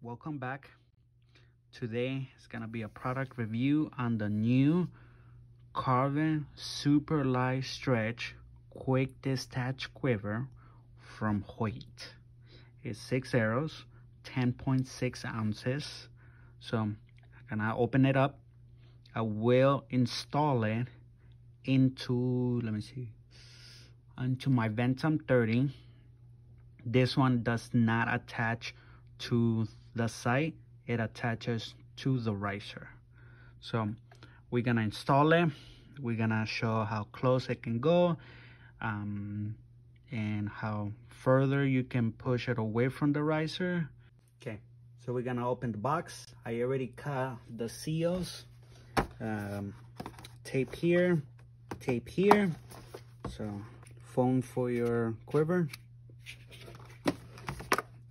welcome back. Today is gonna be a product review on the new Carbon Superlite Stretch Quick Discharge Quiver from Hoyt. It's 6 arrows, 10.6 ounces. So I'm gonna open it up. I will install it into, into my Ventum 30. This one does not attach to the side, it attaches to the riser. So we're gonna install it, we're gonna show how close it can go, and how further you can push it away from the riser. Okay, so we're gonna open the box. I already cut the seals, tape here, tape here. So foam for your quiver.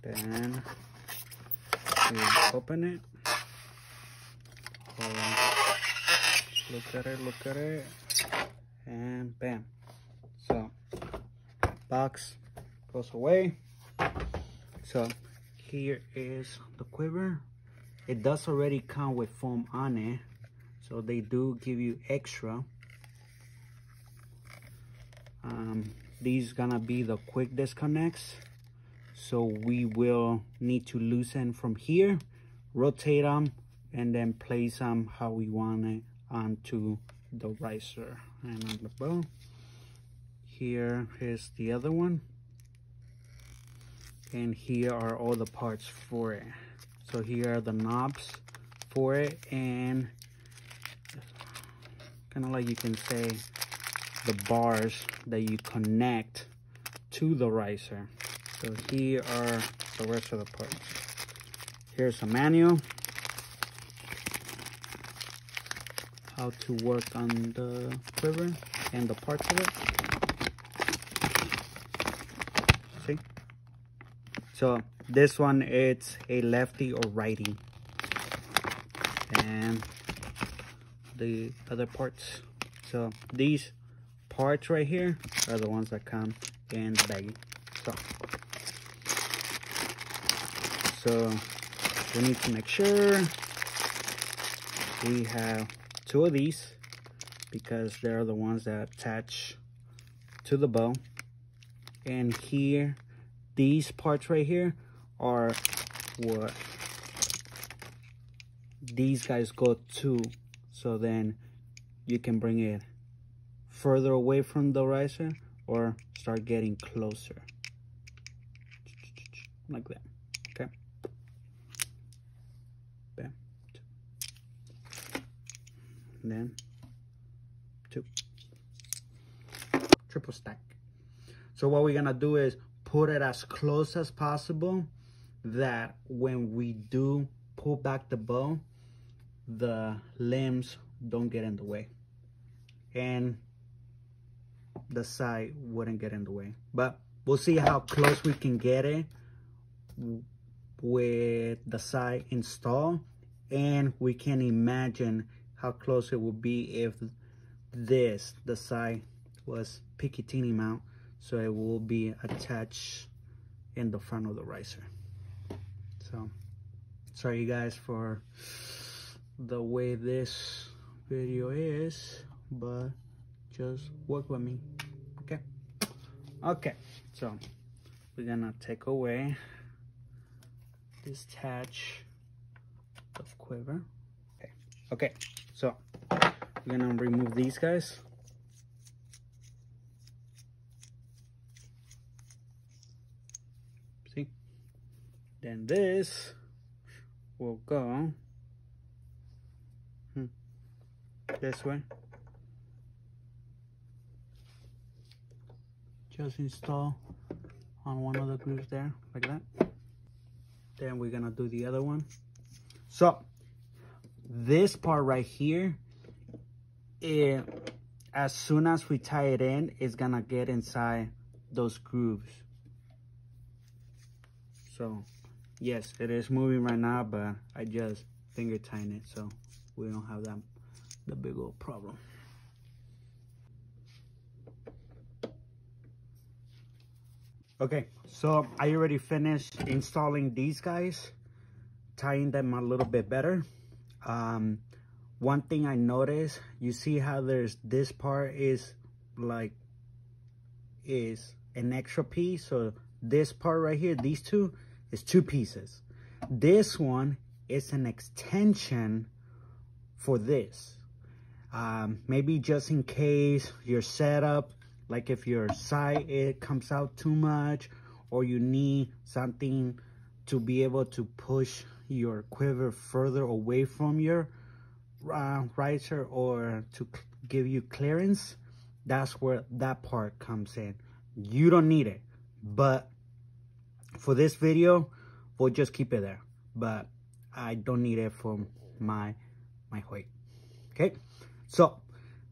Then you open it. Look at it, and bam. So box goes away. So here is the quiver. It does already come with foam on it, so they do give you extra. These gonna be the quick disconnects. So we will need to loosen from here, rotate them, and then place them how we want it onto the riser and on the bow. Here is the other one. And here are all the parts for it. So here are the knobs for it, and kind of like you can say the bars that you connect to the riser. So here are the rest of the parts. Here's a manual, how to work on the quiver and the parts of it. See? So this one, it's a lefty or righty. And the other parts. So these parts right here are the ones that come in the baggie. So we need to make sure we have 2 of these, because they're the ones that attach to the bow. And here, these parts right here are what these guys go to. So then you can bring it further away from the riser or start getting closer. Like that. Okay. Bam. And then 2. Triple stack. So what we're gonna do is put it as close as possible, that when we do pull back the bow, the limbs don't get in the way and the side wouldn't get in the way. But we'll see how close we can get it with the side installed, and we can imagine how close it would be if the side was Picatinny mount, so it will be attached in the front of the riser. So sorry you guys for the way this video is, but just work with me. Okay, so we're gonna take away this attach of quiver. Okay, so we're gonna remove these guys. See? Then this will go this way. Just install on one of the grooves there, like that. Then we're gonna do the other one. So this part right here, as soon as we tie it in, it's gonna get inside those grooves. So yes, it is moving right now, but I just finger tying it, so we don't have the big old problem. Okay, so I already finished installing these guys. tying them a little bit better. One thing I noticed, you see how there's this part is an extra piece. So this part right here, these two, is 2 pieces. This one is an extension for this. Maybe just in case your setup, like if your side it comes out too much, or you need something to be able to push your quiver further away from your riser, or to give you clearance, that's where that part comes in. You don't need it, but for this video we'll just keep it there, but I don't need it for my Hoyt. Okay, so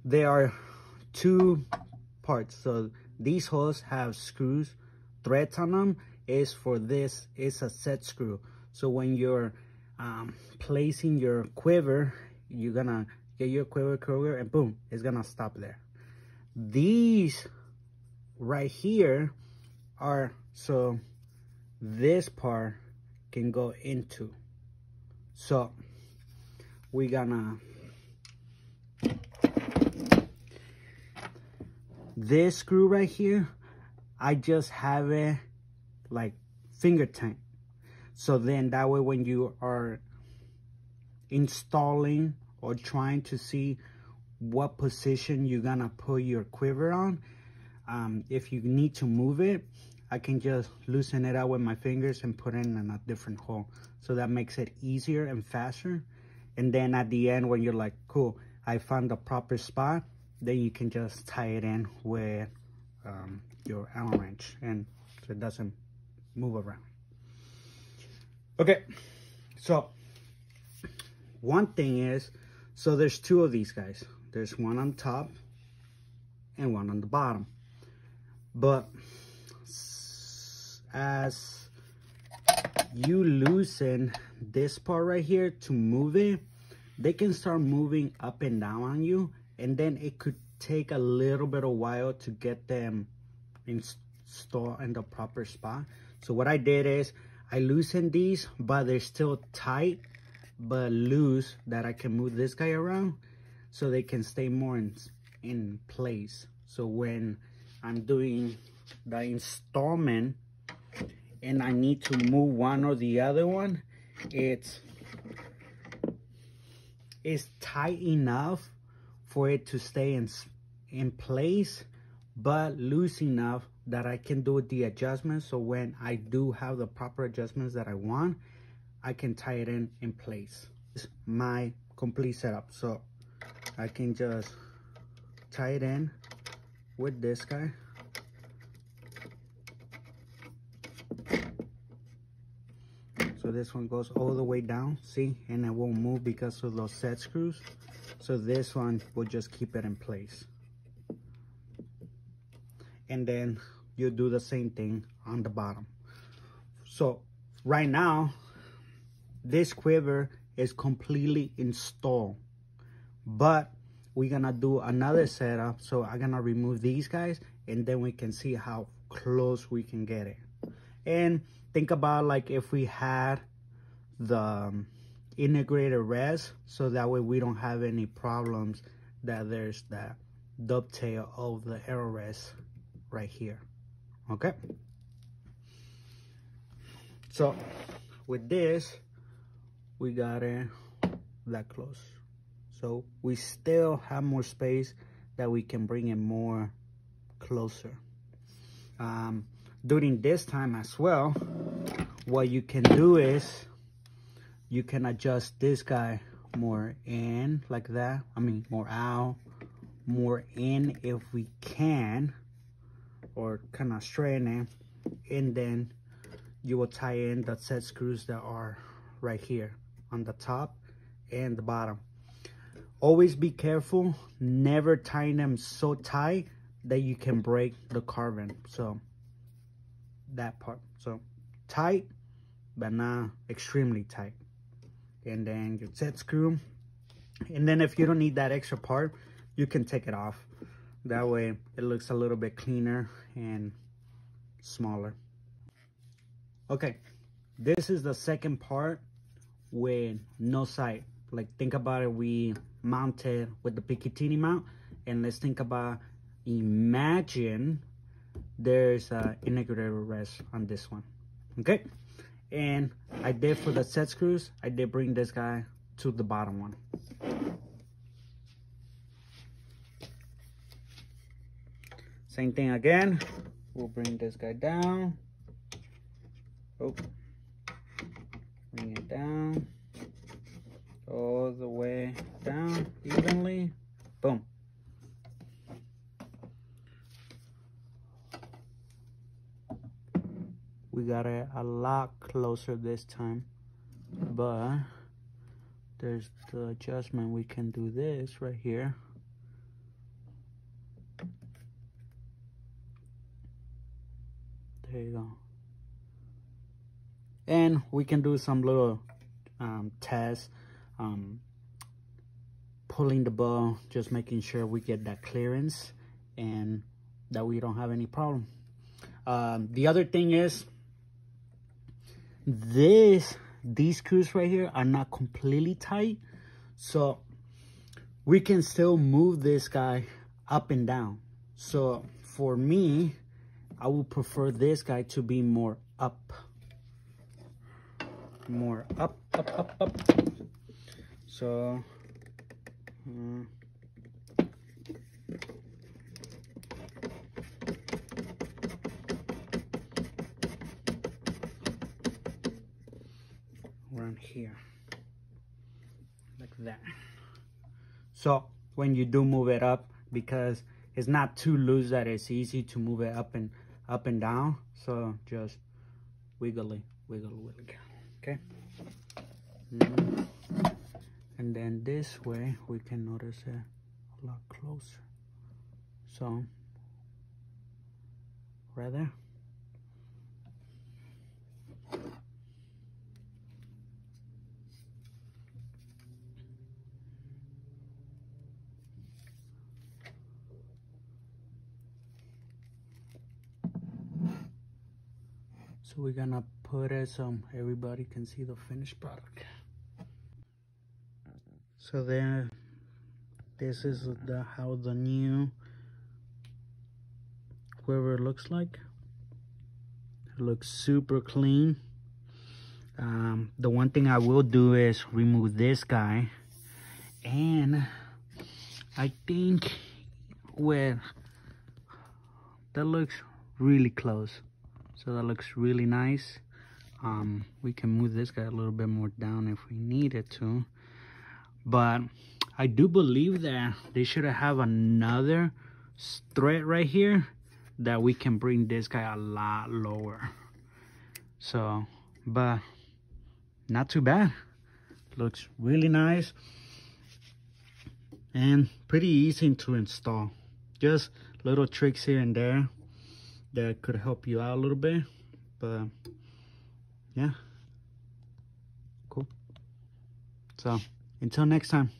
there are 2 parts. So these holes have screws, threads on them. Is for this is a set screw. So when you're placing your quiver, you're gonna get your quiver and boom, it's gonna stop there. These right here are, so this part can go into. So we're gonna, this screw right here, I just have it like finger tight. So then that way when you are installing or trying to see what position you're gonna put your quiver on, if you need to move it, I can just loosen it out with my fingers and put it in a different hole. So that makes it easier and faster. And then at the end, when you're like, cool, I found the proper spot, then you can just tie it in with your Allen wrench, and so it doesn't move around. Okay, so one thing is, so there's 2 of these guys. There's one on top and one on the bottom. But as you loosen this part right here to move it, they can start moving up and down on you, and then it could take a little bit of while to get them installed in the proper spot. So what I did is I loosened these, but they're still tight but loose, that I can move this guy around so they can stay more in place. So when I'm doing the installment and I need to move one or the other one, it's tight enough for it to stay in place, but loose enough that I can do the adjustments. So when I do have the proper adjustments that I want, I can tie it in place. This is my complete setup. So I can just tie it in with this guy. So this one goes all the way down, see, and it won't move because of those set screws. So this one will just keep it in place. And then you do the same thing on the bottom. So right now, this quiver is completely installed, but we're gonna do another setup. So I'm gonna remove these guys, and then we can see how close we can get it. And think about like if we had the integrated rest, so that way we don't have any problems that there's that dovetail of the arrow rest right here. Okay, so with this we got it that close, so we still have more space that we can bring it more closer. During this time as well, what you can do is you can adjust this guy more in like that. I mean, more out, more in if we can, or kind of straighten it, and then you will tie in the set screws that are right here on the top and the bottom. Always be careful, never tie them so tight that you can break the carving. So that part, so tight but not extremely tight. And then your set screw, and then if you don't need that extra part, you can take it off. That way it looks a little bit cleaner and smaller. Okay, this is the second part with no sight. Like, think about it, we mounted with the Picatinny mount, and let's think about, imagine there's a integrated rest on this one. Okay, and I did, for the set screws, I did bring this guy to the bottom one. Same thing again, we'll bring this guy down. Oh, bring it down all the way down evenly. Boom. We got it a lot closer this time, but there's the adjustment. We can do this right here. There you go. And we can do some little tests, pulling the bow, just making sure we get that clearance and that we don't have any problem. The other thing is, these screws right here are not completely tight, so we can still move this guy up and down. So for me, I would prefer this guy to be more up. More up. So around here, like that. So when you do move it up, because it's not too loose that it's easy to move it up and down, so just wiggle. Okay, and then this way we can notice it a lot closer. So right there. So we're gonna put it so everybody can see the finished product. So there, this is how the new Quiver looks like. It looks super clean. The one thing I will do is remove this guy, and I think that looks really close. So that looks really nice. We can move this guy a little bit more down if we needed to. But I do believe that they should have another thread right here that we can bring this guy a lot lower. So, but not too bad. Looks really nice and pretty easy to install. Just little tricks here and there that could help you out a little bit, but yeah, cool. So until next time.